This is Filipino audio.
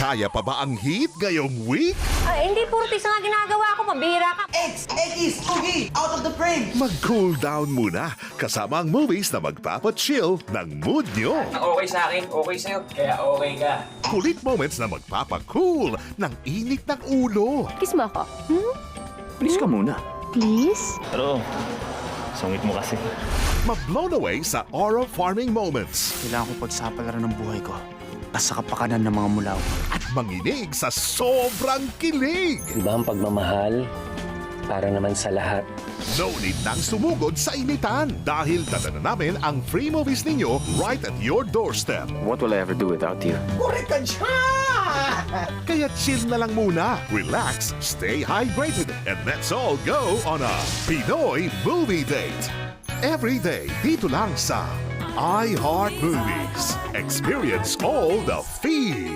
Kaya pa ba ang heat ngayong week? Ay, hindi puro tisa nga ginagawa ko. Pambira ka. X, Cookie, out of the frame! Mag-cool down muna kasama ang movies na magpapachill ng mood nyo. Okay sa akin, okay sa'yo, kaya okay ka. Kulit moments na magpapakool ng init ng ulo. Kiss mo ako. Please ka muna. Please? Pero, sungit mo kasi. Ma-blown away sa aura farming moments. Kailangan ko pagsapalaran ng buhay ko. Sa kapakanan ng mga mulaw. At manginig sa sobrang kilig. Iba ang pagmamahal para naman sa lahat. No need nang sumugod sa initan dahil dala na namin ang free movies ninyo right at your doorstep. What will I ever do without you? Correct ka dyan! Kaya chill na lang muna, relax, stay hydrated, and let's all go on a Pinoy Movie Date. Every day, dito lang sa iHeart Movies. Experience all the feels.